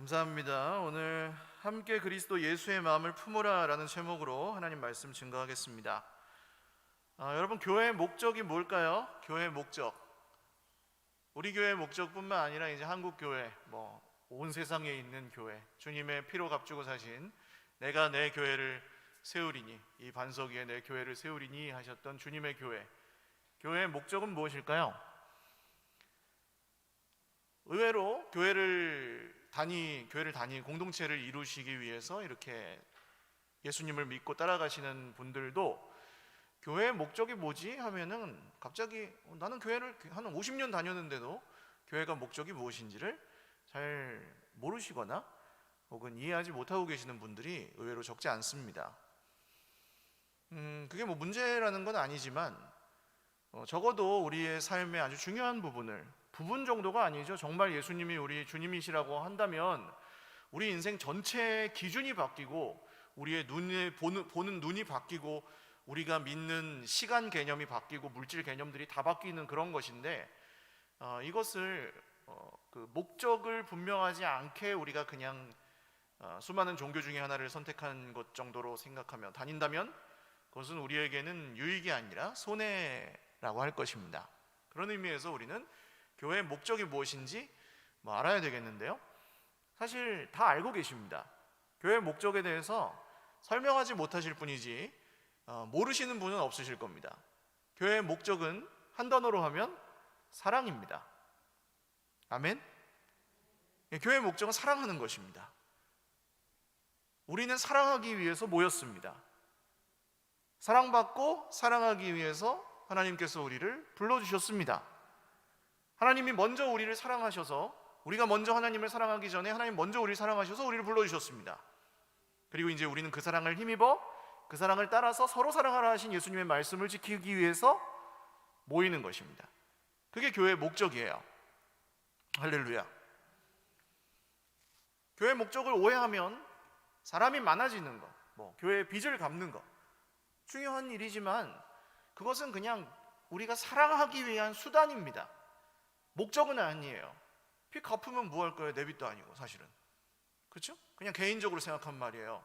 감사합니다. 오늘 함께 그리스도 예수의 마음을 품으라 라는 제목으로 하나님 말씀 증거하겠습니다. 여러분, 교회의 목적이 뭘까요? 교회의 목적, 우리 교회의 목적뿐만 아니라 이제 한국 교회, 온 세상에 있는 교회, 주님의 피로 값주고 사신 내가 내 교회를 세우리니, 이 반석 위에 내 교회를 세우리니 하셨던 주님의 교회, 교회의 목적은 무엇일까요? 의외로 교회를 다니 공동체를 이루시기 위해서 이렇게 예수님을 믿고 따라가시는 분들도 교회의 목적이 뭐지? 하면은 갑자기 나는 교회를 한 50년 다녔는데도 교회가 목적이 무엇인지를 잘 모르시거나 혹은 이해하지 못하고 계시는 분들이 의외로 적지 않습니다. 그게 문제라는 건 아니지만 적어도 우리의 삶의 아주 중요한 부분 정도가 아니죠. 정말 예수님이 우리 주님이시라고 한다면 우리 인생 전체의 기준이 바뀌고 우리의 보는 눈이 바뀌고 우리가 믿는 시간 개념이 바뀌고 물질 개념들이 다 바뀌는 그런 것인데, 이것을 그 목적을 분명하지 않게 우리가 그냥 수많은 종교 중에 하나를 선택한 것 정도로 생각하며 다닌다면 그것은 우리에게는 유익이 아니라 손해라고 할 것입니다. 그런 의미에서 우리는 교회의 목적이 무엇인지 알아야 되겠는데요, 사실 다 알고 계십니다. 교회의 목적에 대해서 설명하지 못하실 뿐이지 모르시는 분은 없으실 겁니다. 교회의 목적은 한 단어로 하면 사랑입니다. 아멘? 교회의 목적은 사랑하는 것입니다. 우리는 사랑하기 위해서 모였습니다. 사랑받고 사랑하기 위해서 하나님께서 우리를 불러주셨습니다. 하나님이 먼저 우리를 사랑하셔서, 우리가 먼저 하나님을 사랑하기 전에 하나님 먼저 우리를 사랑하셔서 우리를 불러주셨습니다. 그리고 이제 우리는 그 사랑을 힘입어 그 사랑을 따라서 서로 사랑하라 하신 예수님의 말씀을 지키기 위해서 모이는 것입니다. 그게 교회의 목적이에요. 할렐루야. 교회의 목적을 오해하면 사람이 많아지는 것, 교회의 빚을 갚는 것 중요한 일이지만 그것은 그냥 우리가 사랑하기 위한 수단입니다. 목적은 아니에요. 빚 갚으면 뭐 할 거예요? 내 빚도 아니고 사실은. 그렇죠? 그냥 개인적으로 생각한 말이에요.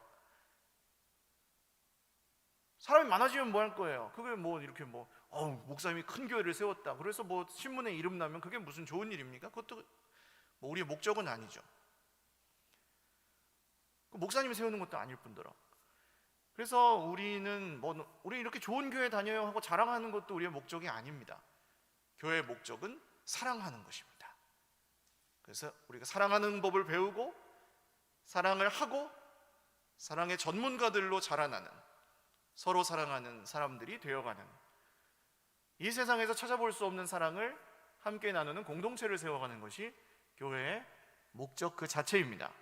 사람이 많아지면 뭐 할 거예요? 그게 이렇게 목사님이 큰 교회를 세웠다, 그래서 신문에 이름 나면 그게 무슨 좋은 일입니까? 그것도 우리의 목적은 아니죠. 목사님이 세우는 것도 아닐 뿐더러. 그래서 우리는 우리 이렇게 좋은 교회 다녀요 하고 자랑하는 것도 우리의 목적이 아닙니다. 교회의 목적은 사랑하는 것입니다. 그래서 우리가 사랑하는 법을 배우고 사랑을 하고 사랑의 전문가들로 자라나는, 서로 사랑하는 사람들이 되어가는, 이 세상에서 찾아볼 수 없는 사랑을 함께 나누는 공동체를 세워가는 것이 교회의 목적 그 자체입니다.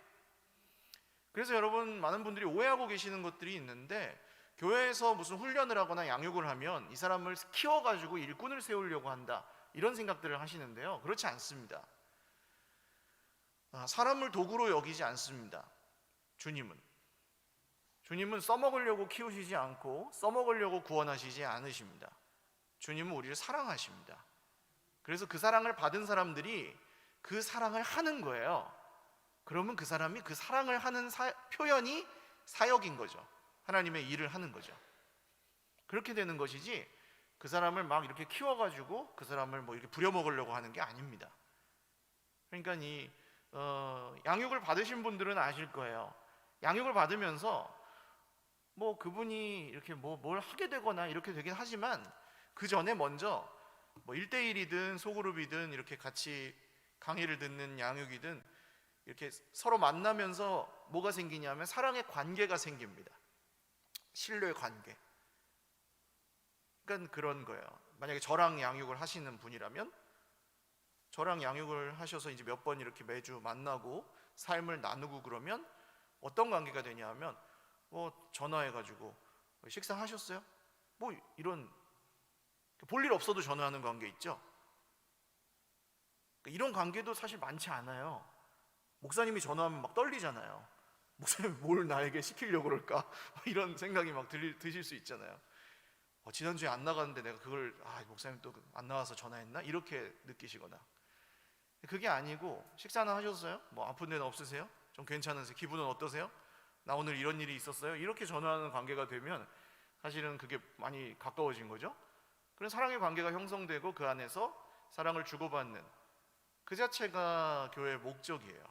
그래서 여러분, 많은 분들이 오해하고 계시는 것들이 있는데, 교회에서 무슨 훈련을 하거나 양육을 하면 이 사람을 키워가지고 일꾼을 세우려고 한다, 이런 생각들을 하시는데요, 그렇지 않습니다. 사람을 도구로 여기지 않습니다. 주님은 써먹으려고 키우시지 않고 써먹으려고 구원하시지 않으십니다. 주님은 우리를 사랑하십니다. 그래서 그 사랑을 받은 사람들이 그 사랑을 하는 거예요. 그러면 그 사람이 그 사랑을 하는 표현이 사역인 거죠. 하나님의 일을 하는 거죠. 그렇게 되는 것이지, 그 사람을 이렇게 키워가지고 그 사람을 이렇게 부려먹으려고 하는 게 아닙니다. 그러니까 양육을 받으신 분들은 아실 거예요. 양육을 받으면서 그분이 이렇게 뭘 하게 되거나 이렇게 되긴 하지만 그 전에 먼저 1대1이든 소그룹이든 이렇게 같이 강의를 듣는 양육이든 이렇게 서로 만나면서 뭐가 생기냐면 사랑의 관계가 생깁니다. 신뢰의 관계. 그러니까 그런 거예요. 만약에 저랑 양육을 하시는 분이라면, 저랑 양육을 하셔서 이제 몇 번 이렇게 매주 만나고 삶을 나누고 그러면 어떤 관계가 되냐 하면, 전화해가지고 식사하셨어요? 이런 볼일 없어도 전화하는 관계 있죠. 이런 관계도 사실 많지 않아요. 목사님이 전화하면 떨리잖아요. 목사님 뭘 나에게 시키려고 그럴까? 이런 생각이 드실 수 있잖아요. 지난주에 안 나갔는데 내가 그걸 목사님 또 안 나와서 전화했나? 이렇게 느끼시거나. 그게 아니고, 식사는 하셨어요? 아픈 데는 없으세요? 좀 괜찮으세요? 기분은 어떠세요? 나 오늘 이런 일이 있었어요? 이렇게 전화하는 관계가 되면 사실은 그게 많이 가까워진 거죠. 그런 사랑의 관계가 형성되고 그 안에서 사랑을 주고받는 그 자체가 교회의 목적이에요.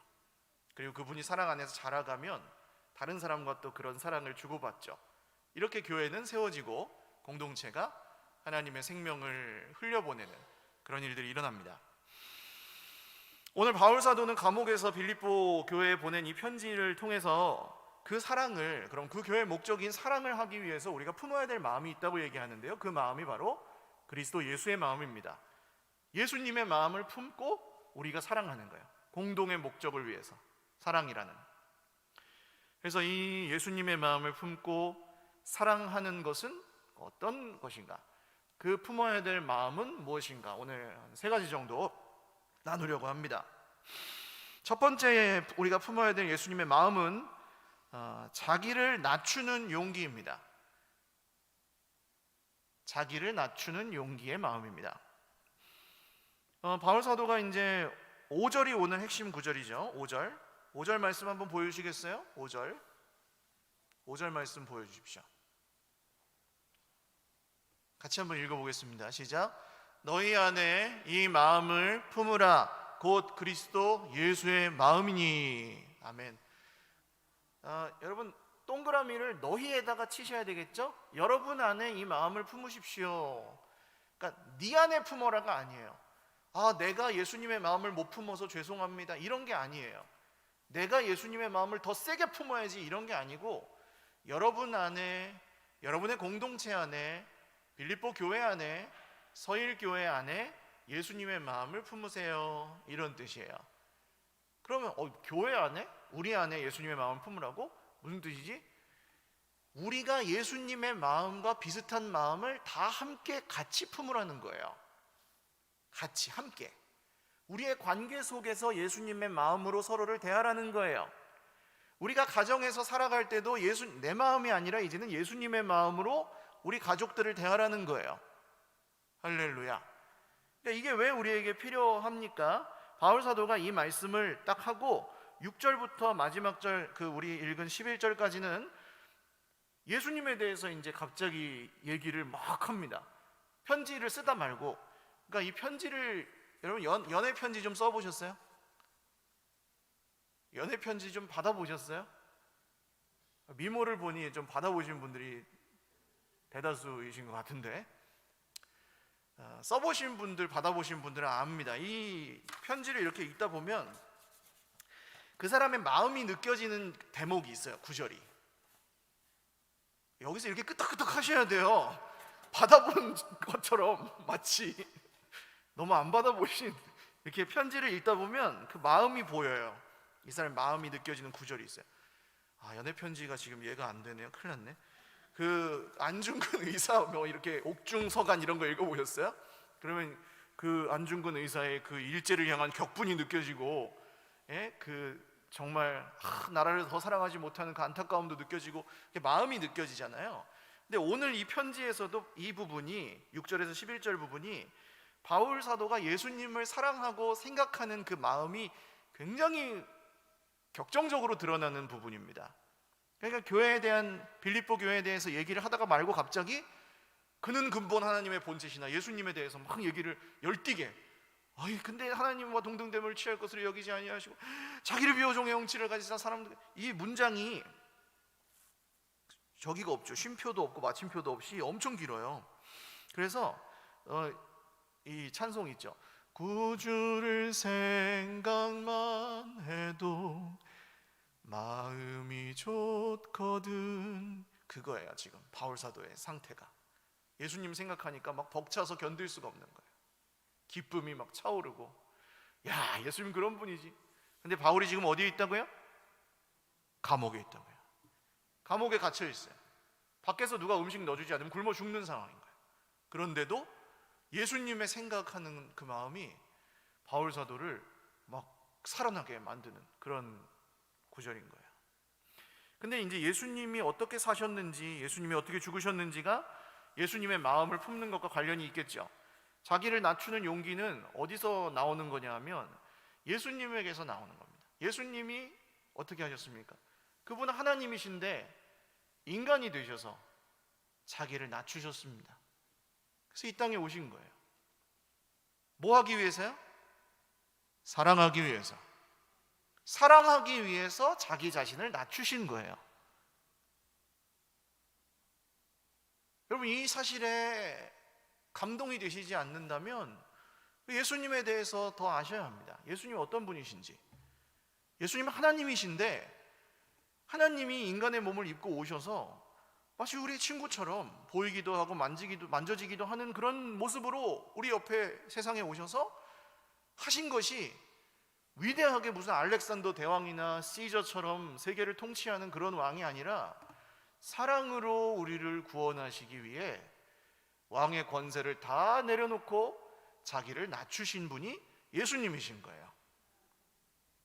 그리고 그분이 사랑 안에서 자라가면 다른 사람과 또 그런 사랑을 주고받죠. 이렇게 교회는 세워지고 공동체가 하나님의 생명을 흘려보내는 그런 일들이 일어납니다. 오늘 바울 사도는 감옥에서 빌립보 교회에 보낸 이 편지를 통해서 그 사랑을, 그럼 그 교회의 목적인 사랑을 하기 위해서 우리가 품어야 될 마음이 있다고 얘기하는데요. 그 마음이 바로 그리스도 예수의 마음입니다. 예수님의 마음을 품고 우리가 사랑하는 거예요. 공동의 목적을 위해서, 사랑이라는. 그래서 이 예수님의 마음을 품고 사랑하는 것은 어떤 것인가? 그 품어야 될 마음은 무엇인가? 오늘 세 가지 정도 나누려고 합니다. 첫 번째 우리가 품어야 될 예수님의 마음은 자기를 낮추는 용기입니다. 자기를 낮추는 용기의 마음입니다. 바울 사도가 이제 5절이 오늘 핵심 구절이죠. 5절 말씀 한번 보여주시겠어요? 5절 말씀 보여주십시오. 같이 한번 읽어보겠습니다. 시작. 너희 안에 이 마음을 품으라. 곧 그리스도 예수의 마음이니. 아멘. 여러분, 동그라미를 너희에다가 치셔야 되겠죠? 여러분 안에 이 마음을 품으십시오. 그러니까 네 안에 품어라가 아니에요. 내가 예수님의 마음을 못 품어서 죄송합니다, 이런 게 아니에요. 내가 예수님의 마음을 더 세게 품어야지, 이런 게 아니고 여러분 안에, 여러분의 공동체 안에, 빌립보 교회 안에, 서일 교회 안에 예수님의 마음을 품으세요, 이런 뜻이에요. 그러면 교회 안에, 우리 안에 예수님의 마음을 품으라고? 무슨 뜻이지? 우리가 예수님의 마음과 비슷한 마음을 다 함께 같이 품으라는 거예요. 같이, 함께. 우리의 관계 속에서 예수님의 마음으로 서로를 대하라는 거예요. 우리가 가정에서 살아갈 때도 내 마음이 아니라 이제는 예수님의 마음으로 우리 가족들을 대하라는 거예요. 할렐루야. 그러니까 이게 왜 우리에게 필요합니까? 바울 사도가 이 말씀을 딱 하고 6절부터 마지막 절, 우리 읽은 11절까지는 예수님에 대해서 이제 갑자기 얘기를 막 합니다. 편지를 쓰다 말고. 그러니까 이 편지를, 여러분 연애 편지 좀 써보셨어요? 연애 편지 좀 받아보셨어요? 미모를 보니 좀 받아보신 분들이 대다수이신 것 같은데, 써보신 분들, 받아보신 분들은 압니다. 이 편지를 이렇게 읽다 보면 그 사람의 마음이 느껴지는 대목이 있어요. 구절이. 여기서 이렇게 끄덕끄덕 하셔야 돼요. 받아본 것처럼 마치 너무 안 받아보신, 이렇게 편지를 읽다 보면 그 마음이 보여요. 이 사람의 마음이 느껴지는 구절이 있어요. 연애 편지가 지금 이해가 안 되네요. 큰일 났네. 그 안중근 의사 뭐 이렇게 옥중서간 이런 거 읽어보셨어요? 그러면 그 안중근 의사의 그 일제를 향한 격분이 느껴지고, 정말 나라를 더 사랑하지 못하는 그 안타까움도 느껴지고, 마음이 느껴지잖아요. 근데 오늘 이 편지에서도 이 부분이, 6절에서 11절 부분이 바울 사도가 예수님을 사랑하고 생각하는 그 마음이 굉장히 격정적으로 드러나는 부분입니다. 그러니까 교회에 대한, 빌립보 교회에 대해서 얘기를 하다가 말고 갑자기 그는 근본 하나님의 본체시나 예수님에 대해서 막 얘기를 열띠게, 근데 하나님과 동등됨을 취할 것으로 여기지 아니하시고 자기를 비워 종의 형체를 가지사 사람들, 이 문장이 저기가 없죠. 쉼표도 없고 마침표도 없이 엄청 길어요. 그래서 이 찬송 있죠. 구주를 생각만 해도 마음이 좋거든. 그거예요. 지금 바울 사도의 상태가. 예수님 생각하니까 막 벅차서 견딜 수가 없는 거예요. 기쁨이 막 차오르고, 예수님 그런 분이지. 근데 바울이 지금 어디에 있다고요? 감옥에 있다고요. 감옥에 갇혀 있어요. 밖에서 누가 음식 넣어주지 않으면 굶어 죽는 상황인 거예요. 그런데도 예수님의 생각하는 그 마음이 바울 사도를 막 살아나게 만드는 그런 구절인 거예요. 근데 이제 예수님이 어떻게 사셨는지, 예수님이 어떻게 죽으셨는지가 예수님의 마음을 품는 것과 관련이 있겠죠. 자기를 낮추는 용기는 어디서 나오는 거냐 하면 예수님에게서 나오는 겁니다. 예수님이 어떻게 하셨습니까? 그분은 하나님이신데 인간이 되셔서 자기를 낮추셨습니다. 그래서 이 땅에 오신 거예요. 뭐 하기 위해서요? 사랑하기 위해서. 사랑하기 위해서 자기 자신을 낮추신 거예요. 여러분, 이 사실에 감동이 되시지 않는다면 예수님에 대해서 더 아셔야 합니다. 예수님이 어떤 분이신지. 예수님은 하나님이신데 하나님이 인간의 몸을 입고 오셔서 마치 우리의 친구처럼 보이기도 하고 만져지기도 하는 그런 모습으로 우리 옆에 세상에 오셔서 하신 것이 위대하게 무슨 알렉산더 대왕이나 시저처럼 세계를 통치하는 그런 왕이 아니라 사랑으로 우리를 구원하시기 위해 왕의 권세를 다 내려놓고 자기를 낮추신 분이 예수님이신 거예요.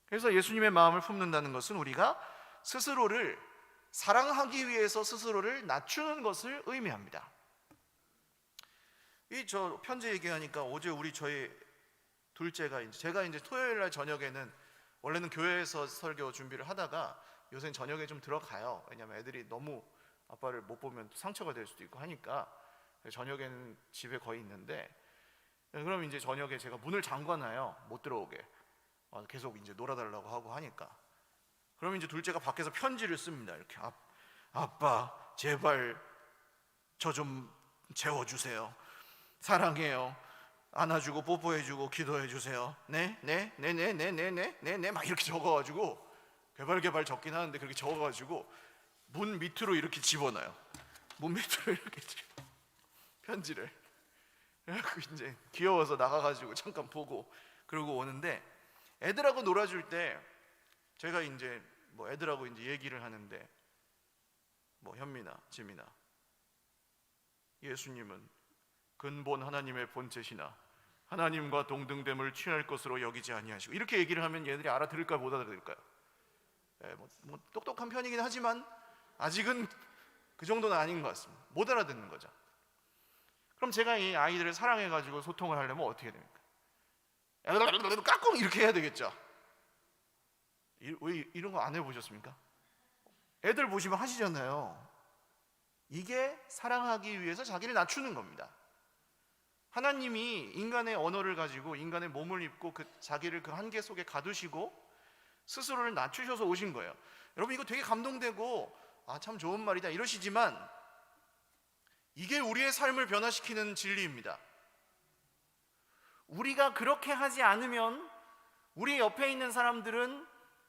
그래서 예수님의 마음을 품는다는 것은 우리가 스스로를 사랑하기 위해서 스스로를 낮추는 것을 의미합니다. 저 편지 얘기하니까 어제 저희 둘째가 제가 토요일 날 저녁에는 원래는 교회에서 설교 준비를 하다가 요새는 저녁에 좀 들어가요. 왜냐면 애들이 너무 아빠를 못 보면 상처가 될 수도 있고 하니까 저녁에는 집에 거의 있는데, 그럼 저녁에 제가 문을 잠궈놔요. 못 들어오게. 계속 놀아달라고 하고 하니까. 그럼 둘째가 밖에서 편지를 씁니다. 이렇게 아빠 제발 저 좀 재워주세요. 사랑해요. 안아주고 뽀뽀해주고 기도해주세요. 네 막 이렇게 적어가지고 개발 적긴 하는데 그렇게 적어가지고 문 밑으로 이렇게 집어넣어요. 문 밑으로 이렇게 편지를. 그래갖고 귀여워서 나가가지고 잠깐 보고 그러고 오는데, 애들하고 놀아줄 때 제가 애들하고 얘기를 하는데, 현민아, 지민아, 예수님은 근본 하나님의 본체시나 하나님과 동등됨을 취할 것으로 여기지 아니하시고, 이렇게 얘기를 하면 얘들이 알아들을까요, 못 알아들을까요? 똑똑한 편이긴 하지만 아직은 그 정도는 아닌 것 같습니다. 못 알아듣는 거죠. 그럼 제가 이 아이들을 사랑해가지고 소통을 하려면 어떻게 됩니까? 까꿍 이렇게 해야 되겠죠. 왜 이런 거 안 해보셨습니까? 애들 보시면 하시잖아요. 이게 사랑하기 위해서 자기를 낮추는 겁니다. 하나님이 인간의 언어를 가지고 인간의 몸을 입고 자기를 그 한계 속에 가두시고 스스로를 낮추셔서 오신 거예요. 여러분, 이거 되게 감동되고 참 좋은 말이다 이러시지만 이게 우리의 삶을 변화시키는 진리입니다. 우리가 그렇게 하지 않으면 우리 옆에 있는 사람들은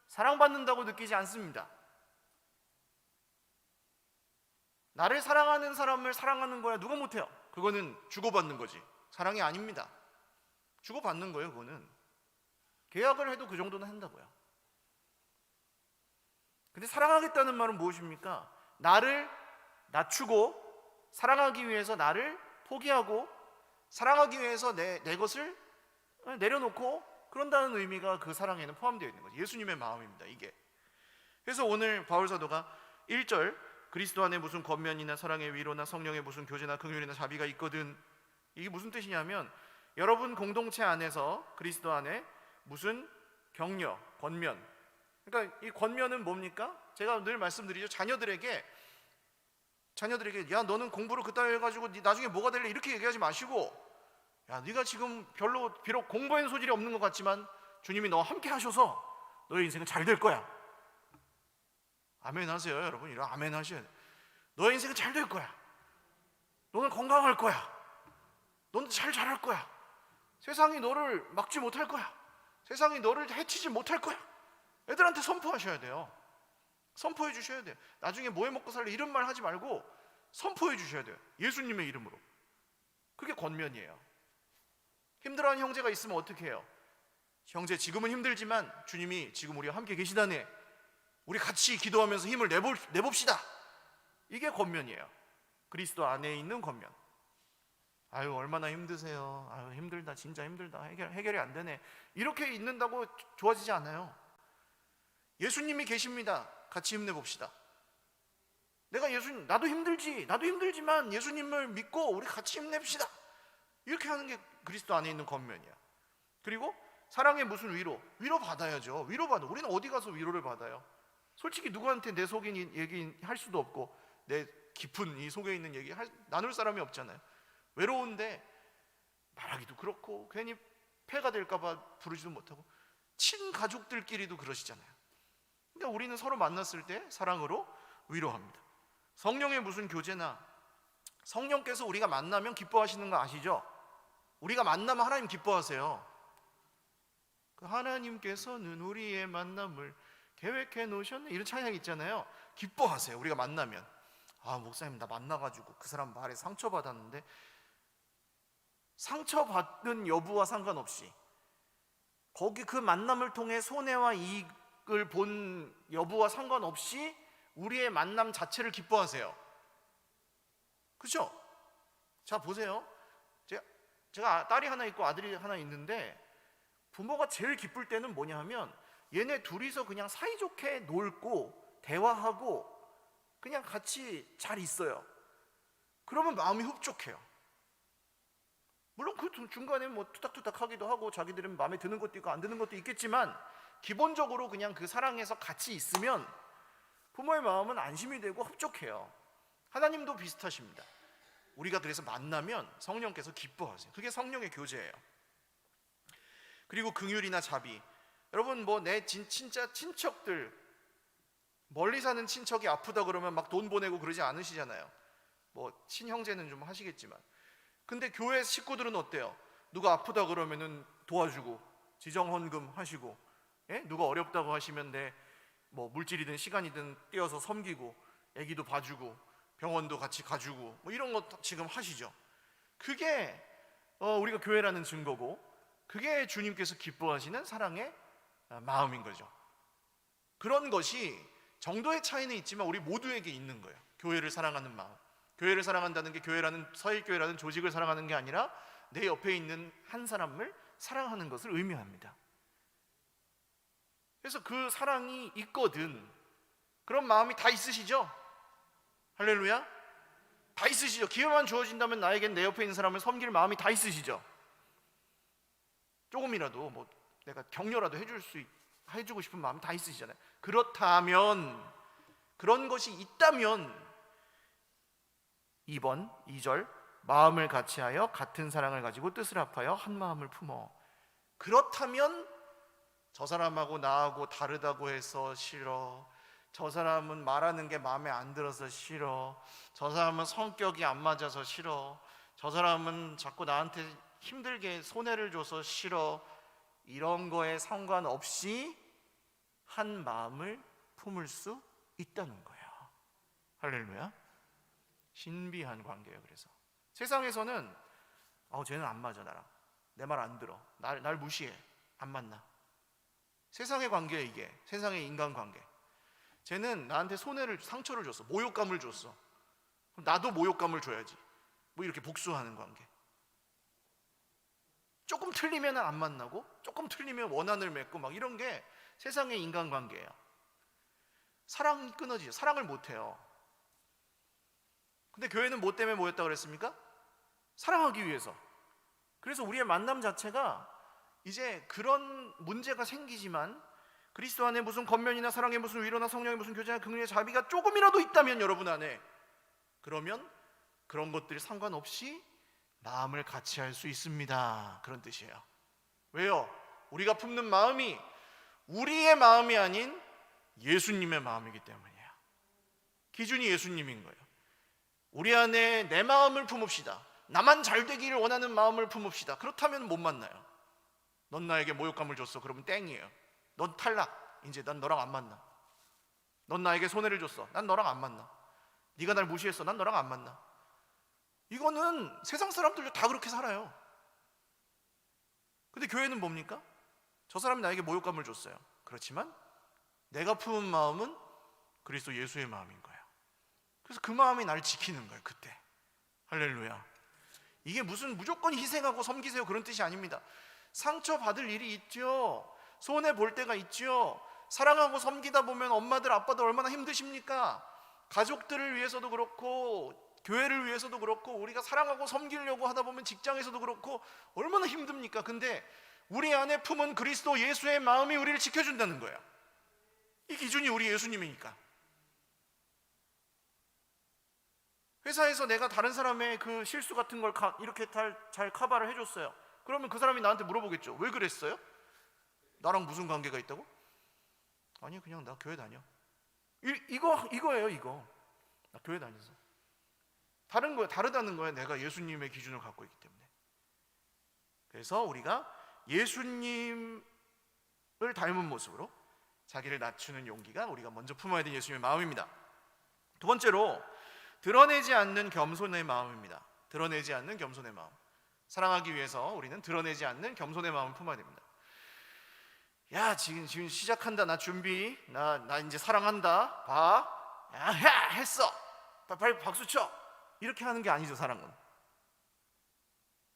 사랑받는다고 느끼지 않습니다. 나를 사랑하는 사람을 사랑하는 거야 누가 못해요? 그거는 주고받는 거지 사랑이 아닙니다. 주고받는 거예요. 그거는 계약을 해도 그 정도는 한다고요. 근데 사랑하겠다는 말은 무엇입니까? 나를 낮추고 사랑하기 위해서 나를 포기하고 사랑하기 위해서 내 것을 내려놓고 그런다는 의미가 그 사랑에는 포함되어 있는 거죠. 예수님의 마음입니다, 이게. 그래서 오늘 바울사도가 1절 그리스도 안에 무슨 권면이나 사랑의 위로나 성령의 무슨 교제나 긍휼이나 자비가 있거든, 이게 무슨 뜻이냐면 여러분 공동체 안에서 그리스도 안에 무슨 격려, 권면, 그러니까 이 권면은 뭡니까? 제가 늘 말씀드리죠. 자녀들에게 야 너는 공부를 그따위 해가지고 나중에 뭐가 될래 이렇게 얘기하지 마시고, 야 네가 지금 비록 공부에는 소질이 없는 것 같지만 주님이 너와 함께 하셔서 너의 인생은 잘 될 거야. 아멘 하세요 여러분. 이런 아멘 하셔야 돼. 너의 인생은 잘 될 거야. 너는 건강할 거야. 너는 잘 자랄 거야. 세상이 너를 막지 못할 거야. 세상이 너를 해치지 못할 거야. 애들한테 선포하셔야 돼요. 선포해 주셔야 돼요. 나중에 뭐 해 먹고 살래 이런 말 하지 말고 선포해 주셔야 돼요. 예수님의 이름으로. 그게 권면이에요. 힘들어하는 형제가 있으면 어떻게 해요? 형제 지금은 힘들지만 주님이 지금 우리와 함께 계시다네, 우리 같이 기도하면서 힘을 내봅시다. 이게 권면이에요. 그리스도 안에 있는 권면. 아유 얼마나 힘드세요. 아유 힘들다, 진짜 힘들다. 해결이 안 되네. 이렇게 있는다고 좋아지지 않아요. 예수님이 계십니다. 같이 힘내봅시다. 나도 힘들지만 예수님을 믿고 우리 같이 힘냅시다. 이렇게 하는 게 그리스도 안에 있는 권면이야. 그리고 사랑의 무슨 위로? 위로 받아야죠. 위로 받아. 우리는 어디 가서 위로를 받아요? 솔직히 누구한테 내 속인 얘기할 수도 없고 내 깊은 이 속에 있는 얘기 나눌 사람이 없잖아요. 외로운데 말하기도 그렇고 괜히 폐가 될까봐 부르지도 못하고 친가족들끼리도 그러시잖아요. 그러니까 우리는 서로 만났을 때 사랑으로 위로합니다. 성령의 무슨 교제나 성령께서 우리가 만나면 기뻐하시는 거 아시죠? 우리가 만나면 하나님 기뻐하세요. 그 하나님께서는 우리의 만남을 계획해 놓으셨네 이런 찬양 있잖아요. 기뻐하세요. 우리가 만나면 목사님 나 만나가지고 그 사람 말에 상처받았는데 상처받은 여부와 상관없이 거기 그 만남을 통해 손해와 이익을 본 여부와 상관없이 우리의 만남 자체를 기뻐하세요. 그렇죠? 자 보세요. 제가 딸이 하나 있고 아들이 하나 있는데 부모가 제일 기쁠 때는 뭐냐 하면 얘네 둘이서 그냥 사이좋게 놀고 대화하고 그냥 같이 잘 있어요. 그러면 마음이 흡족해요. 물론 그 중간에 뭐 투닥투닥 하기도 하고 자기들은 마음에 드는 것도 있고 안 드는 것도 있겠지만 기본적으로 그냥 그 사랑에서 같이 있으면 부모의 마음은 안심이 되고 흡족해요. 하나님도 비슷하십니다. 우리가 그래서 만나면 성령께서 기뻐하세요. 그게 성령의 교제예요. 그리고 긍휼이나 자비. 여러분 뭐 내 진짜 친척들 멀리 사는 친척이 아프다 그러면 막 돈 보내고 그러지 않으시잖아요. 뭐 친형제는 좀 하시겠지만 근데 교회 식구들은 어때요? 누가 아프다 그러면은 도와주고 지정헌금 하시고 누가 어렵다고 하시면 뭐 물질이든 시간이든 떼어서 섬기고 애기도 봐주고 병원도 같이 가주고 뭐 이런 거 지금 하시죠. 그게 우리가 교회라는 증거고 그게 주님께서 기뻐하시는 사랑의 마음인 거죠. 그런 것이 정도의 차이는 있지만 우리 모두에게 있는 거예요. 교회를 사랑하는 마음. 교회를 사랑한다는 게 서일교회라는 조직을 사랑하는 게 아니라 내 옆에 있는 한 사람을 사랑하는 것을 의미합니다. 그래서 그 사랑이 있거든. 그런 마음이 다 있으시죠? 할렐루야? 다 있으시죠? 기회만 주어진다면 나에겐 내 옆에 있는 사람을 섬길 마음이 다 있으시죠? 조금이라도 뭐 내가 격려라도 해주고 싶은 마음이 다 있으시잖아요. 그렇다면 그런 것이 있다면 2번 2절 마음을 같이하여 같은 사랑을 가지고 뜻을 합하여 한 마음을 품어. 그렇다면 저 사람하고 나하고 다르다고 해서 싫어, 저 사람은 말하는 게 마음에 안 들어서 싫어, 저 사람은 성격이 안 맞아서 싫어, 저 사람은 자꾸 나한테 힘들게 손해를 줘서 싫어, 이런 거에 상관없이 한 마음을 품을 수 있다는 거예요. 할렐루야. 신비한 관계예요. 그래서 세상에서는 쟤는 안 맞아, 나랑 내 말 안 들어, 날 무시해, 안 만나. 세상의 관계예요. 이게 세상의 인간관계. 쟤는 나한테 상처를 줬어, 모욕감을 줬어, 그럼 나도 모욕감을 줘야지. 뭐 이렇게 복수하는 관계. 조금 틀리면 안 만나고 조금 틀리면 원한을 맺고 막 이런 게 세상의 인간관계예요. 사랑이 끊어지죠. 사랑을 못해요. 근데 교회는 뭐 때문에 모였다 그랬습니까? 사랑하기 위해서. 그래서 우리의 만남 자체가 이제 그런 문제가 생기지만 그리스도 안에 무슨 겉면이나 사랑의 무슨 위로나 성령의 무슨 교제나 긍휼의 자비가 조금이라도 있다면 여러분 안에, 그러면 그런 것들이 상관없이 마음을 같이 할 수 있습니다. 그런 뜻이에요. 왜요? 우리가 품는 마음이 우리의 마음이 아닌 예수님의 마음이기 때문이에요. 기준이 예수님인 거예요. 우리 안에 내 마음을 품읍시다. 나만 잘 되기를 원하는 마음을 품읍시다. 그렇다면 못 만나요. 넌 나에게 모욕감을 줬어, 그러면 땡이에요. 넌 탈락. 이제 난 너랑 안 만나. 넌 나에게 손해를 줬어, 난 너랑 안 만나. 네가 날 무시했어, 난 너랑 안 만나. 이거는 세상 사람들도 다 그렇게 살아요. 근데 교회는 뭡니까? 저 사람이 나에게 모욕감을 줬어요. 그렇지만 내가 품은 마음은 그리스도 예수의 마음인 거예요. 그래서 그 마음이 나를 지키는 거예요. 그때. 할렐루야. 이게 무슨 무조건 희생하고 섬기세요 그런 뜻이 아닙니다. 상처받을 일이 있죠. 손해 볼 때가 있죠. 사랑하고 섬기다 보면 엄마들 아빠들 얼마나 힘드십니까? 가족들을 위해서도 그렇고 교회를 위해서도 그렇고 우리가 사랑하고 섬기려고 하다 보면 직장에서도 그렇고 얼마나 힘듭니까? 근데 우리 안에 품은 그리스도 예수의 마음이 우리를 지켜준다는 거예요. 이 기준이 우리 예수님이니까. 회사에서 내가 다른 사람의 그 실수 같은 걸 이렇게 잘 커버를 해줬어요. 그러면 그 사람이 나한테 물어보겠죠. 왜 그랬어요? 나랑 무슨 관계가 있다고? 아니, 그냥 나 교회 다녀. 이거예요, 이거. 나 교회 다녀서. 다른 거예요. 다르다는 거예요. 내가 예수님의 기준을 갖고 있기 때문에. 그래서 우리가 예수님을 닮은 모습으로 자기를 낮추는 용기가 우리가 먼저 품어야 되는 예수님의 마음입니다. 두 번째로 드러내지 않는 겸손의 마음입니다. 드러내지 않는 겸손의 마음. 사랑하기 위해서 우리는 드러내지 않는 겸손의 마음을 품어야 됩니다. 야, 지금 시작한다. 나 준비. 나 이제 사랑한다. 봐. 야, 했어. 빨리 박수 쳐. 이렇게 하는 게 아니죠, 사랑은.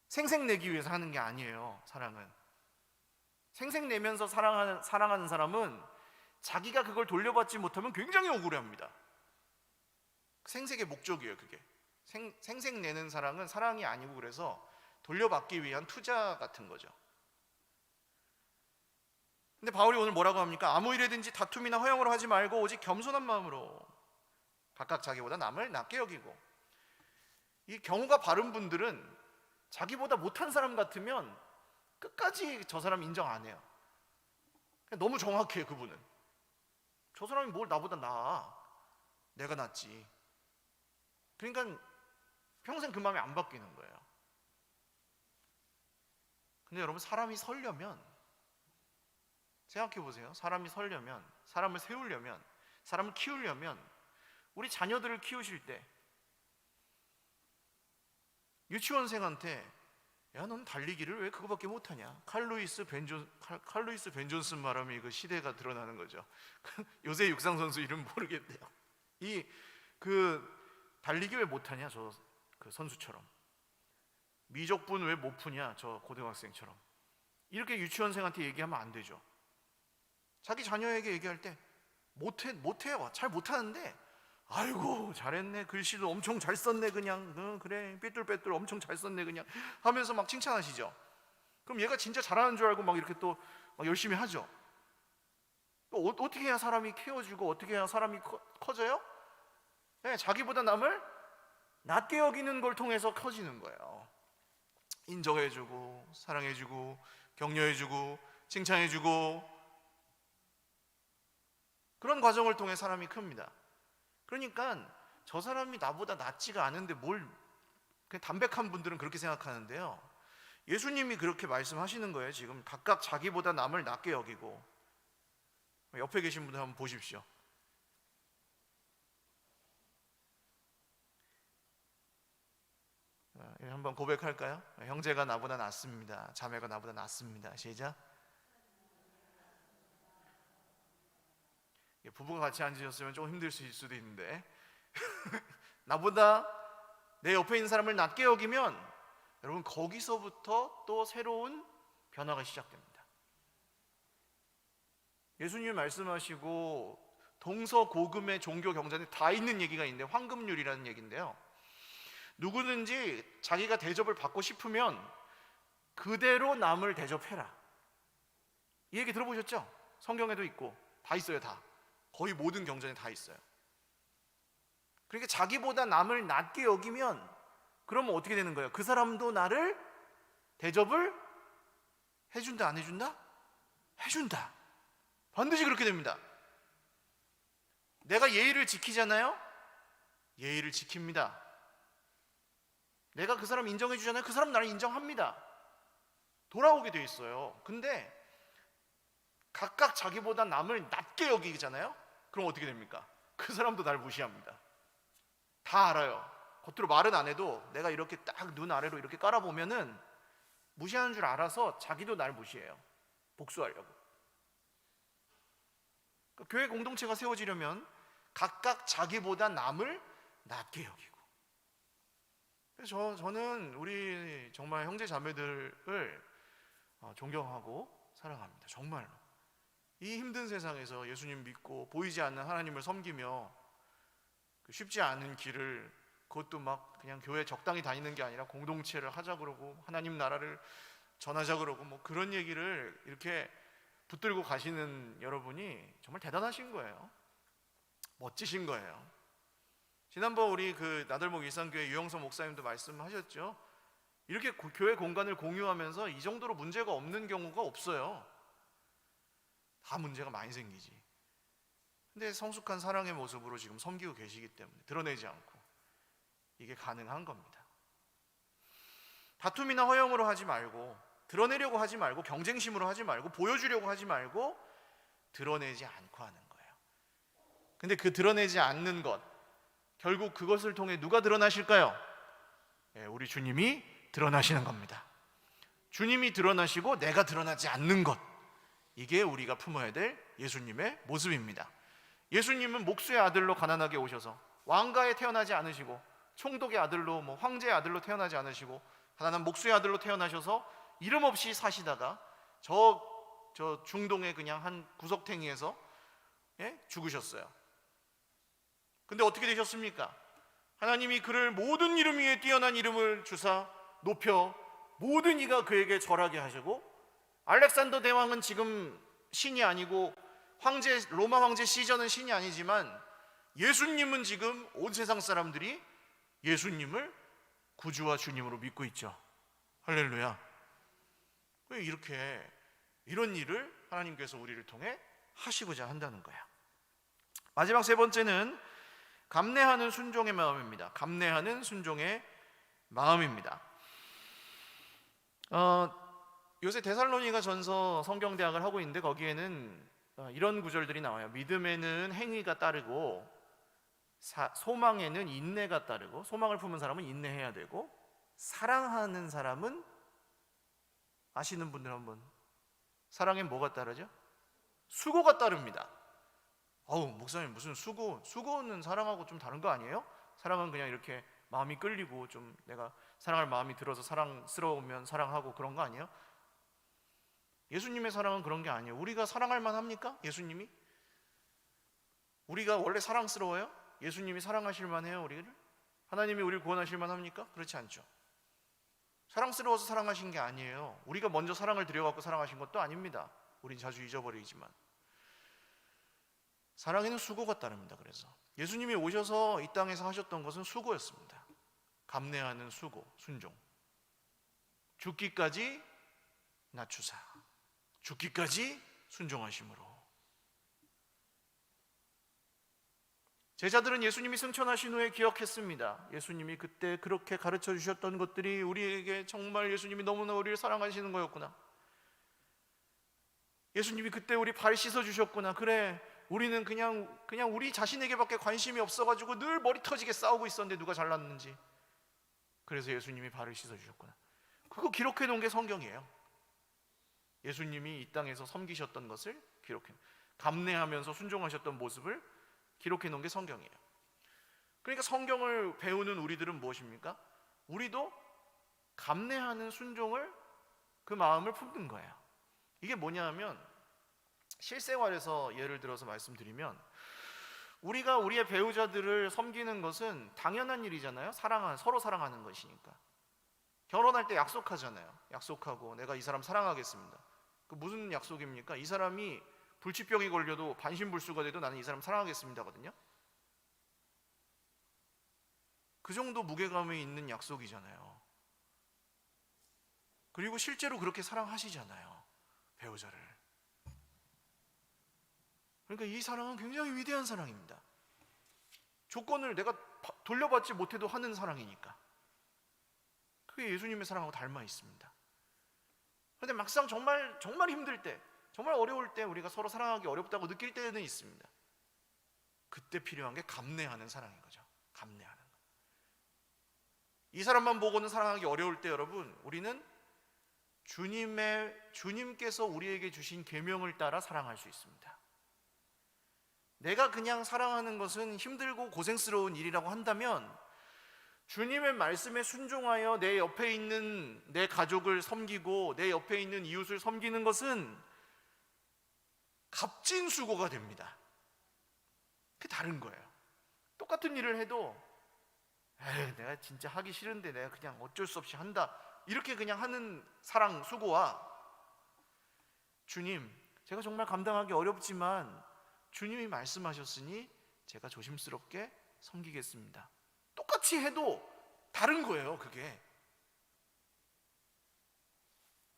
생색내기 위해서 하는 게 아니에요, 사랑은. 생색내면서 사랑하는 사람은 자기가 그걸 돌려받지 못하면 굉장히 억울해합니다. 생색의 목적이에요, 그게. 생색내는 사랑은 사랑이 아니고, 그래서 돌려받기 위한 투자 같은 거죠. 근데 바울이 오늘 뭐라고 합니까? 아무 일에든지 다툼이나 허영으로 하지 말고 오직 겸손한 마음으로 각각 자기보다 남을 낮게 여기고. 이 경우가 바른 분들은 자기보다 못한 사람 같으면 끝까지 저 사람 인정 안 해요. 너무 정확해요, 그분은. 저 사람이 뭘 나보다 나아. 내가 낫지. 그러니까 평생 그 마음이 안 바뀌는 거예요. 근데 여러분, 사람이 서려면, 생각해 보세요. 사람이 서려면, 사람을 세우려면, 사람을 키우려면, 우리 자녀들을 키우실 때 유치원생한테 야, 넌 달리기를 왜 그거밖에 못하냐? 칼루이스 벤존슨 말하면 그 시대가 드러나는 거죠. 요새 육상 선수 이름 모르겠대요. 달리기 왜 못하냐? 그 선수처럼. 미적분 왜 못 푸냐? 저 고등학생처럼. 이렇게 유치원생한테 얘기하면 안 되죠. 자기 자녀에게 얘기할 때 못해요. 잘 못하는데 아이고 잘했네, 글씨도 엄청 잘 썼네, 그냥 그래 삐뚤빼뚤 엄청 잘 썼네 그냥 하면서 막 칭찬하시죠. 그럼 얘가 진짜 잘하는 줄 알고 막 이렇게 또 막 열심히 하죠. 어떻게 해야 사람이 키워지고 어떻게 해야 사람이 커져요? 네, 자기보다 남을 낮게 여기는 걸 통해서 커지는 거예요. 인정해주고 사랑해주고 격려해주고 칭찬해주고, 그런 과정을 통해 사람이 큽니다. 그러니까 저 사람이 나보다 낫지가 않은데 그냥 담백한 분들은 그렇게 생각하는데요, 예수님이 그렇게 말씀하시는 거예요. 지금 각각 자기보다 남을 낮게 여기고. 옆에 계신 분들 한번 보십시오. 한번 고백할까요? 형제가 나보다 낫습니다. 자매가 나보다 낫습니다. 시작. 부부가 같이 앉으셨으면 좀 힘드실 수도 있는데 나보다 내 옆에 있는 사람을 낮게 여기면 여러분, 거기서부터 또 새로운 변화가 시작됩니다. 예수님이 말씀하시고 동서고금의 종교 경전에 다 있는 얘기가 있는데, 황금률이라는 얘기인데요, 누구든지 자기가 대접을 받고 싶으면 그대로 남을 대접해라. 이 얘기 들어보셨죠? 성경에도 있고 다 있어요. 다. 거의 모든 경전에 다 있어요. 그러니까 자기보다 남을 낮게 여기면 그러면 어떻게 되는 거예요? 그 사람도 나를 대접을 해준다, 안 해준다? 해준다. 반드시 그렇게 됩니다. 내가 예의를 지키잖아요? 예의를 지킵니다. 내가 그 사람 인정해 주잖아요? 그 사람 나를 인정합니다. 돌아오게 돼 있어요. 근데 각각 자기보다 남을 낮게 여기잖아요? 그럼 어떻게 됩니까? 그 사람도 날 무시합니다. 다 알아요. 겉으로 말은 안 해도 내가 이렇게 딱 눈 아래로 이렇게 깔아보면은 무시하는 줄 알아서 자기도 날 무시해요. 복수하려고. 그러니까 교회 공동체가 세워지려면 각각 자기보다 남을 낮게 여기고. 그래서 저는 우리 정말 형제 자매들을 존경하고 사랑합니다. 정말로. 이 힘든 세상에서 예수님 믿고 보이지 않는 하나님을 섬기며 쉽지 않은 길을, 그것도 막 그냥 교회 적당히 다니는 게 아니라 공동체를 하자 그러고 하나님 나라를 전하자 그러고 뭐 그런 얘기를 이렇게 붙들고 가시는 여러분이 정말 대단하신 거예요. 멋지신 거예요. 지난번 우리 그 나들목 일산교회 유영선 목사님도 말씀하셨죠. 이렇게 교회 공간을 공유하면서 이 정도로 문제가 없는 경우가 없어요. 다 문제가 많이 생기지. 근데 성숙한 사랑의 모습으로 지금 섬기고 계시기 때문에 드러내지 않고 이게 가능한 겁니다. 다툼이나 허영으로 하지 말고, 드러내려고 하지 말고, 경쟁심으로 하지 말고, 보여주려고 하지 말고 드러내지 않고 하는 거예요. 근데 그 드러내지 않는 것, 결국 그것을 통해 누가 드러나실까요? 우리 주님이 드러나시는 겁니다. 주님이 드러나시고 내가 드러나지 않는 것, 이게 우리가 품어야 될 예수님의 모습입니다. 예수님은 목수의 아들로 가난하게 오셔서 왕가에 태어나지 않으시고 총독의 아들로 황제의 아들로 태어나지 않으시고 가난한 목수의 아들로 태어나셔서 이름 없이 사시다가 저 중동의 그냥 한 구석탱이에서 죽으셨어요. 근데 어떻게 되셨습니까? 하나님이 그를 모든 이름 위에 뛰어난 이름을 주사 높여 모든 이가 그에게 절하게 하시고, 알렉산더 대왕은 지금 신이 아니고 로마 황제 시저는 신이 아니지만 예수님은 지금 온 세상 사람들이 예수님을 구주와 주님으로 믿고 있죠. 할렐루야. 왜 이런 일을 하나님께서 우리를 통해 하시고자 한다는 거야. 마지막 세 번째는 감내하는 순종의 마음입니다. 감내하는 순종의 마음입니다. 요새 데살로니가 전서 성경대학을 하고 있는데 거기에는 이런 구절들이 나와요. 믿음에는 행위가 따르고 소망에는 인내가 따르고, 소망을 품은 사람은 인내해야 되고, 사랑하는 사람은, 아시는 분들 한번, 사랑엔 뭐가 따르죠? 수고가 따릅니다. 목사님 무슨 수고는 사랑하고 좀 다른 거 아니에요? 사랑은 그냥 이렇게 마음이 끌리고 좀 내가 사랑할 마음이 들어서 사랑스러우면 사랑하고 그런 거 아니에요? 예수님의 사랑은 그런 게 아니에요. 우리가 사랑할 만합니까? 예수님이? 우리가 원래 사랑스러워요? 예수님이 사랑하실 만해요? 우리를? 하나님이 우리를 구원하실 만합니까? 그렇지 않죠. 사랑스러워서 사랑하신 게 아니에요. 우리가 먼저 사랑을 드려갖고 사랑하신 것도 아닙니다. 우린 자주 잊어버리지만 사랑에는 수고가 따릅니다. 그래서 예수님이 오셔서 이 땅에서 하셨던 것은 수고였습니다. 감내하는 수고, 순종. 죽기까지 낮추사, 죽기까지 순종하심으로. 제자들은 예수님이 승천하신 후에 기억했습니다. 예수님이 그때 그렇게 가르쳐 주셨던 것들이 우리에게 정말 예수님이 너무나 우리를 사랑하시는 거였구나. 예수님이 그때 우리 발 씻어 주셨구나. 그래, 우리는 그냥 우리 자신에게밖에 관심이 없어가지고 늘 머리 터지게 싸우고 있었는데 누가 잘났는지. 그래서 예수님이 발을 씻어 주셨구나. 그거 기록해 놓은 게 성경이에요. 예수님이 이 땅에서 섬기셨던 것을 감내하면서 순종하셨던 모습을 기록해 놓은 게 성경이에요. 그러니까 성경을 배우는 우리들은 무엇입니까? 우리도 감내하는 순종을, 그 마음을 품는 거예요. 이게 뭐냐 하면, 실생활에서 예를 들어서 말씀드리면, 우리가 우리의 배우자들을 섬기는 것은 당연한 일이잖아요. 서로 사랑하는 것이니까. 결혼할 때 약속하잖아요. 약속하고 내가 이 사람 사랑하겠습니다. 그 무슨 약속입니까? 이 사람이 불치병이 걸려도 반신불수가 돼도 나는 이 사람 사랑하겠습니다거든요. 그 정도 무게감이 있는 약속이잖아요. 그리고 실제로 그렇게 사랑하시잖아요, 배우자를. 그러니까 이 사랑은 굉장히 위대한 사랑입니다. 조건을 내가 돌려받지 못해도 하는 사랑이니까. 그게 예수님의 사랑하고 닮아 있습니다. 그런데 막상 정말 힘들 때, 정말 어려울 때, 우리가 서로 사랑하기 어렵다고 느낄 때는 있습니다. 그때 필요한 게 감내하는 사랑인 거죠. 감내하는 거. 이 사람만 보고는 사랑하기 어려울 때, 여러분, 우리는 주님께서 우리에게 주신 계명을 따라 사랑할 수 있습니다. 내가 그냥 사랑하는 것은 힘들고 고생스러운 일이라고 한다면, 주님의 말씀에 순종하여 내 옆에 있는 내 가족을 섬기고 내 옆에 있는 이웃을 섬기는 것은 값진 수고가 됩니다. 그게 다른 거예요. 똑같은 일을 해도 내가 진짜 하기 싫은데 내가 그냥 어쩔 수 없이 한다, 이렇게 그냥 하는 사랑 수고와 주님, 제가 정말 감당하기 어렵지만 주님이 말씀하셨으니 제가 조심스럽게 섬기겠습니다. 똑같이 해도 다른 거예요. 그게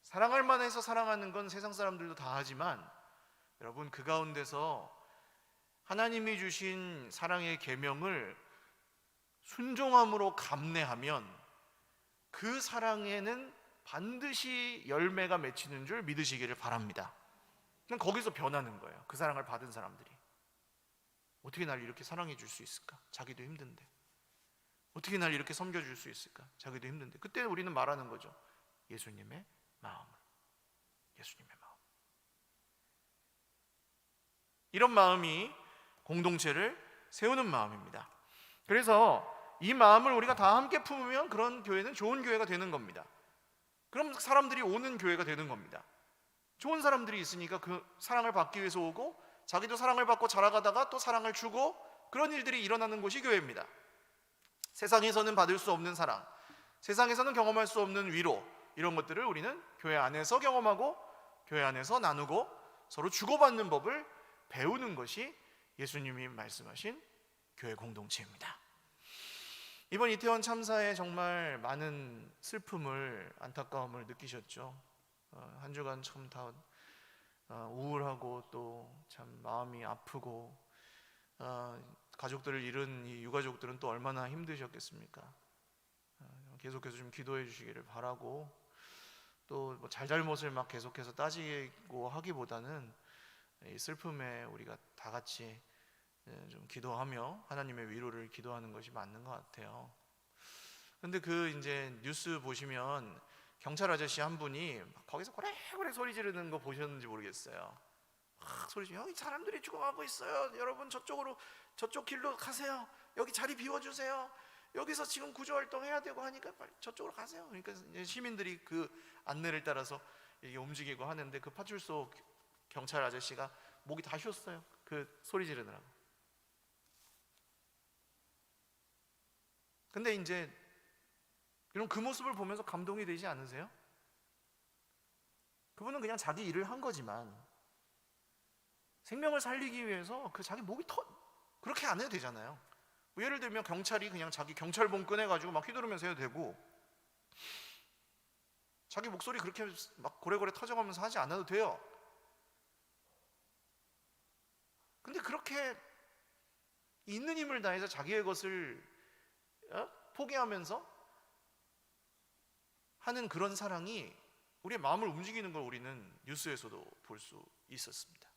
사랑할 만해서 사랑하는 건 세상 사람들도 다 하지만 여러분, 그 가운데서 하나님이 주신 사랑의 계명을 순종함으로 감내하면 그 사랑에는 반드시 열매가 맺히는 줄 믿으시기를 바랍니다. 그냥 거기서 변하는 거예요. 그 사랑을 받은 사람들이 어떻게 날 이렇게 사랑해 줄 수 있을까? 자기도 힘든데. 어떻게 날 이렇게 섬겨줄 수 있을까? 자기도 힘든데. 그때 우리는 말하는 거죠. 예수님의 마음을. 예수님의 마음. 이런 마음이 공동체를 세우는 마음입니다. 그래서 이 마음을 우리가 다 함께 품으면 그런 교회는 좋은 교회가 되는 겁니다. 그럼 사람들이 오는 교회가 되는 겁니다. 좋은 사람들이 있으니까 그 사랑을 받기 위해서 오고, 자기도 사랑을 받고 자라가다가 또 사랑을 주고, 그런 일들이 일어나는 곳이 교회입니다. 세상에서는 받을 수 없는 사랑, 세상에서는 경험할 수 없는 위로, 이런 것들을 우리는 교회 안에서 경험하고 교회 안에서 나누고 서로 주고받는 법을 배우는 것이 예수님이 말씀하신 교회 공동체입니다. 이번 이태원 참사에 정말 많은 슬픔을, 안타까움을 느끼셨죠. 한 주간 참 다 우울하고 또 참 마음이 아프고, 가족들을 잃은 이 유가족들은 또 얼마나 힘드셨겠습니까? 계속해서 좀 기도해 주시기를 바라고, 또 뭐 잘잘못을 막 계속해서 따지고 하기보다는 이 슬픔에 우리가 다 같이 좀 기도하며 하나님의 위로를 기도하는 것이 맞는 것 같아요. 근데 그 이제 뉴스 보시면 경찰 아저씨 한 분이 거기서 고래고래 소리 지르는 거 보셨는지 모르겠어요. 막 소리 지르고, 여기 사람들이 죽어가고 있어요. 여러분 저쪽 길로 가세요. 여기 자리 비워주세요. 여기서 지금 구조활동 해야 되고 하니까 빨리 저쪽으로 가세요. 그러니까 이제 시민들이 그 안내를 따라서 이렇게 움직이고 하는데, 그 파출소 경찰 아저씨가 목이 다 쉬었어요. 그 소리 지르느라고. 근데 이제 이런 그 모습을 보면서 감동이 되지 않으세요? 그분은 그냥 자기 일을 한 거지만 생명을 살리기 위해서 그 자기 목이 그렇게 안 해도 되잖아요. 예를 들면 경찰이 그냥 자기 경찰봉 꺼내가지고 막 휘두르면서 해도 되고, 자기 목소리 그렇게 막 고래고래 터져가면서 하지 않아도 돼요. 근데 그렇게 있는 힘을 다해서 자기의 것을 포기하면서 하는 그런 사랑이 우리의 마음을 움직이는 걸 우리는 뉴스에서도 볼 수 있었습니다.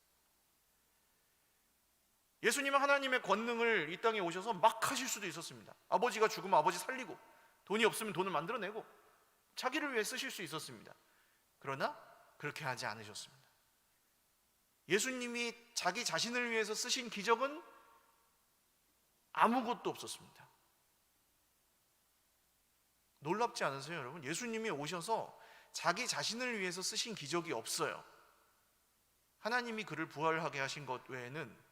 예수님은 하나님의 권능을 이 땅에 오셔서 막 하실 수도 있었습니다. 아버지가 죽으면 아버지 살리고, 돈이 없으면 돈을 만들어내고, 자기를 위해 쓰실 수 있었습니다. 그러나 그렇게 하지 않으셨습니다. 예수님이 자기 자신을 위해서 쓰신 기적은 아무것도 없었습니다. 놀랍지 않으세요, 여러분? 예수님이 오셔서 자기 자신을 위해서 쓰신 기적이 없어요. 하나님이 그를 부활하게 하신 것 외에는,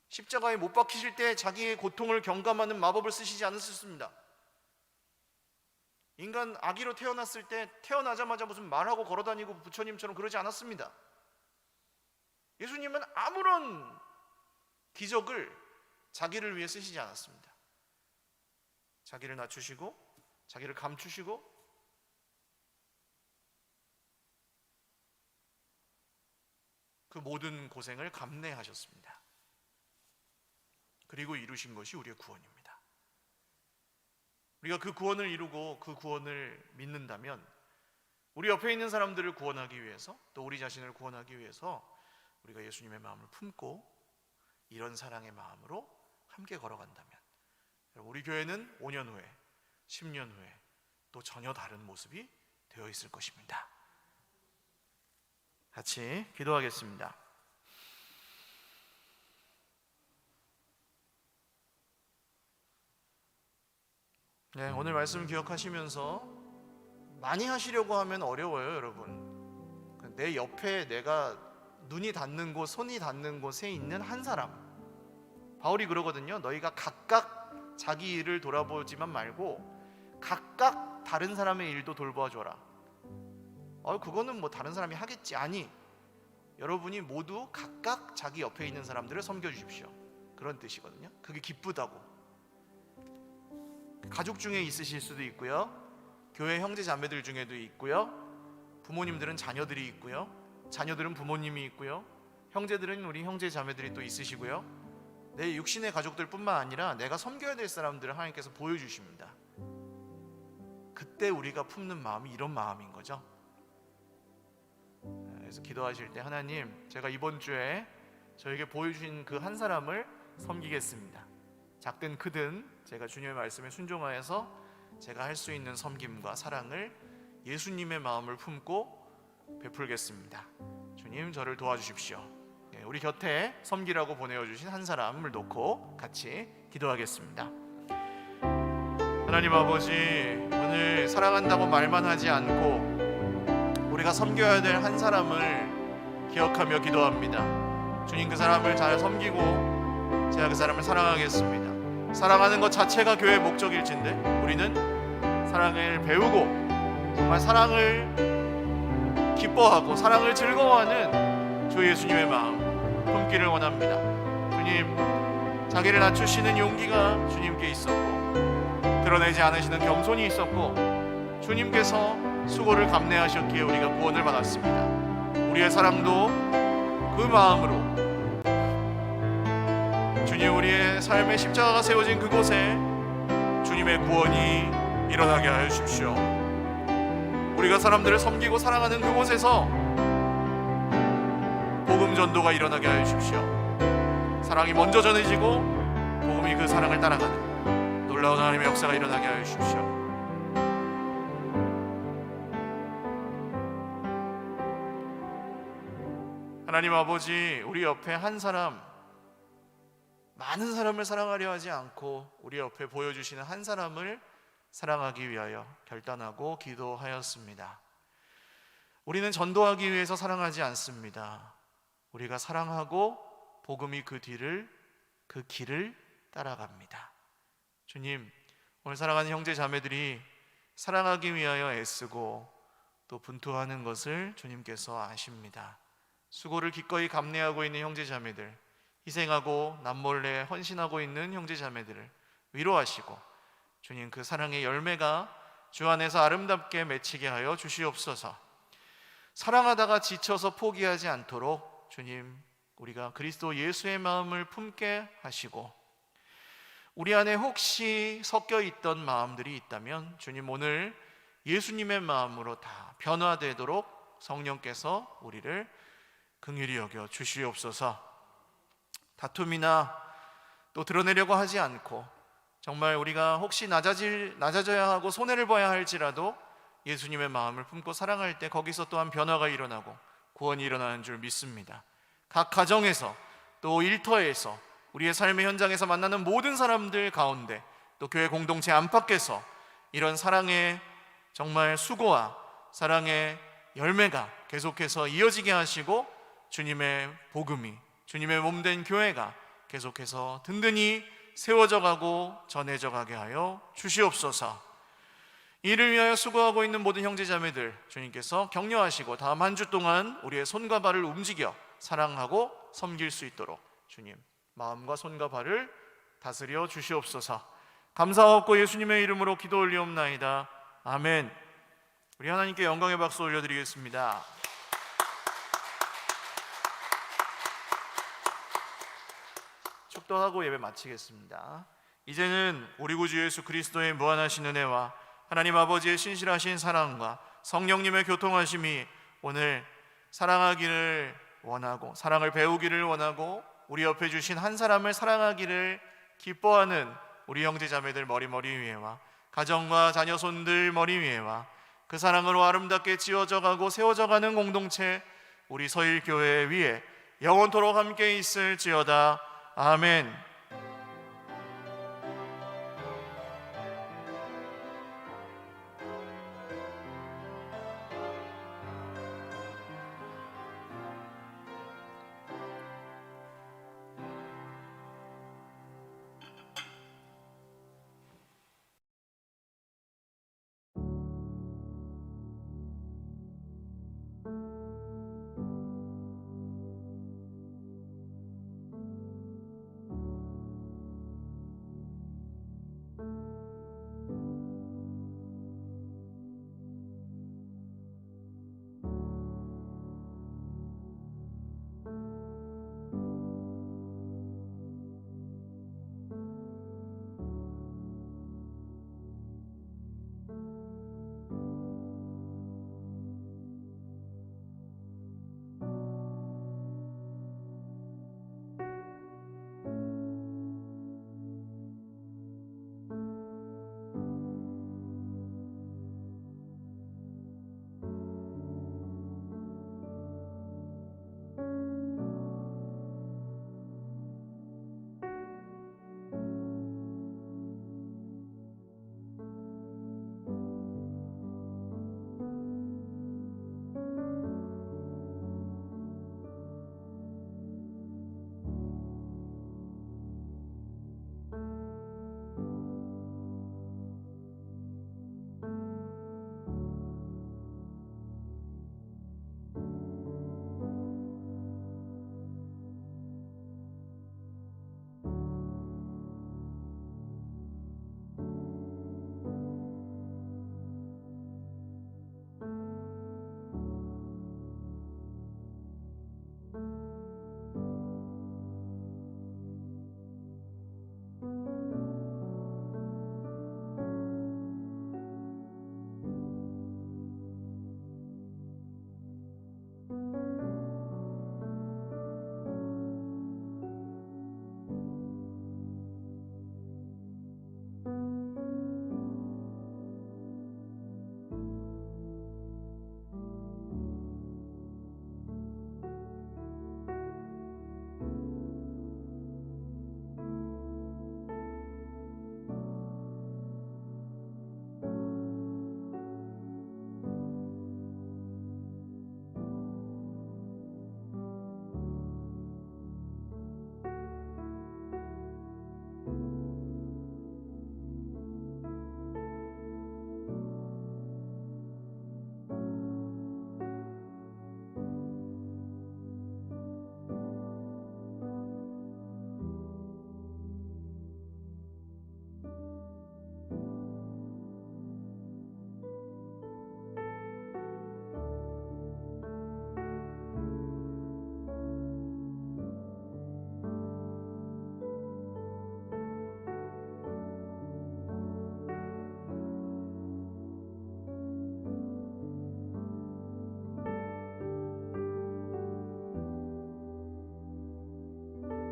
십자가에 못 박히실 때 자기의 고통을 경감하는 마법을 쓰시지 않으셨습니다. 인간 아기로 태어났을 때 태어나자마자 무슨 말하고 걸어다니고 부처님처럼 그러지 않았습니다. 예수님은 아무런 기적을 자기를 위해 쓰시지 않았습니다. 자기를 낮추시고 자기를 감추시고, 그 모든 고생을 감내하셨습니다. 그리고 이루신 것이 우리의 구원입니다. 우리가 그 구원을 이루고 그 구원을 믿는다면, 우리 옆에 있는 사람들을 구원하기 위해서, 또 우리 자신을 구원하기 위해서 우리가 예수님의 마음을 품고 이런 사랑의 마음으로 함께 걸어간다면, 우리 교회는 5년 후에, 10년 후에 또 전혀 다른 모습이 되어 있을 것입니다. 같이 기도하겠습니다. 네, 오늘 말씀 기억하시면서 많이 하시려고 하면 어려워요, 여러분. 내 옆에 내가 눈이 닿는 곳, 손이 닿는 곳에 있는 한 사람, 바울이 그러거든요. 너희가 각각 자기 일을 돌아보지만 말고 각각 다른 사람의 일도 돌봐줘라. 그거는 뭐 다른 사람이 하겠지. 아니, 여러분이 모두 각각 자기 옆에 있는 사람들을 섬겨주십시오. 그런 뜻이거든요. 그게 기쁘다고. 가족 중에 있으실 수도 있고요, 교회 형제 자매들 중에도 있고요, 부모님들은 자녀들이 있고요, 자녀들은 부모님이 있고요, 형제들은 우리 형제 자매들이 또 있으시고요. 내 육신의 가족들 뿐만 아니라 내가 섬겨야 될 사람들을 하나님께서 보여주십니다. 그때 우리가 품는 마음이 이런 마음인 거죠. 그래서 기도하실 때, 하나님, 제가 이번 주에 저에게 보여주신 그 한 사람을 섬기겠습니다. 작든 크든 제가 주님의 말씀에 순종하여서 제가 할 수 있는 섬김과 사랑을 예수님의 마음을 품고 베풀겠습니다. 주님, 저를 도와주십시오. 우리 곁에 섬기라고 보내주신 한 사람을 놓고 같이 기도하겠습니다. 하나님 아버지, 오늘 사랑한다고 말만 하지 않고 우리가 섬겨야 될 한 사람을 기억하며 기도합니다. 주님, 그 사람을 잘 섬기고 제가 그 사람을 사랑하겠습니다. 사랑하는 것 자체가 교회의 목적일진데 우리는 사랑을 배우고 정말 사랑을 기뻐하고 사랑을 즐거워하는 주 예수님의 마음 품기를 원합니다. 주님, 자기를 낮추시는 용기가 주님께 있었고 드러내지 않으시는 겸손이 있었고 주님께서 수고를 감내하셨기에 우리가 구원을 받았습니다. 우리의 사랑도 그 마음으로 주님, 우리의 삶의 십자가가 세워진 그곳에 주님의 구원이 일어나게 하여 주십시오. 우리가 사람들을 섬기고 사랑하는 그곳에서 복음 전도가 일어나게 하여 주십시오. 사랑이 먼저 전해지고 복음이 그 사랑을 따라가는 놀라운 하나님의 역사가 일어나게 하여 주십시오. 하나님 아버지, 우리 옆에 한 사람, 많은 사람을 사랑하려 하지 않고 우리 옆에 보여주시는 한 사람을 사랑하기 위하여 결단하고 기도하였습니다. 우리는 전도하기 위해서 사랑하지 않습니다. 우리가 사랑하고 복음이 그 길을 따라갑니다. 주님, 오늘 사랑하는 형제 자매들이 사랑하기 위하여 애쓰고 또 분투하는 것을 주님께서 아십니다. 수고를 기꺼이 감내하고 있는 형제 자매들, 희생하고 남몰래 헌신하고 있는 형제 자매들을 위로하시고 주님, 그 사랑의 열매가 주 안에서 아름답게 맺히게 하여 주시옵소서. 사랑하다가 지쳐서 포기하지 않도록 주님, 우리가 그리스도 예수의 마음을 품게 하시고 우리 안에 혹시 섞여 있던 마음들이 있다면 주님, 오늘 예수님의 마음으로 다 변화되도록 성령께서 우리를 긍휼히 여겨 주시옵소서. 다툼이나 또 드러내려고 하지 않고 정말 우리가 혹시 낮아져야 하고 손해를 봐야 할지라도 예수님의 마음을 품고 사랑할 때 거기서 또한 변화가 일어나고 구원이 일어나는 줄 믿습니다. 각 가정에서 또 일터에서 우리의 삶의 현장에서 만나는 모든 사람들 가운데 또 교회 공동체 안팎에서 이런 사랑의 정말 수고와 사랑의 열매가 계속해서 이어지게 하시고 주님의 복음이, 주님의 몸된 교회가 계속해서 든든히 세워져 가고 전해져 가게 하여 주시옵소서. 이를 위하여 수고하고 있는 모든 형제자매들 주님께서 격려하시고 다음 한 주 동안 우리의 손과 발을 움직여 사랑하고 섬길 수 있도록 주님, 마음과 손과 발을 다스려 주시옵소서. 감사하옵고 예수님의 이름으로 기도 올리옵나이다. 아멘. 우리 하나님께 영광의 박수 올려드리겠습니다. 축도하고 예배 마치겠습니다. 이제는 우리 구주 예수 그리스도의 무한하신 은혜와 하나님 아버지의 신실하신 사랑과 성령님의 교통하심이 오늘 사랑하기를 원하고 사랑을 배우기를 원하고 우리 옆에 주신 한 사람을 사랑하기를 기뻐하는 우리 형제자매들 머리 위에와 가정과 자녀손들 머리 위에와 그 사랑으로 아름답게 지어져 가고 세워져 가는 공동체 우리 서일교회 위에 영원토록 함께 있을지어다. 아멘.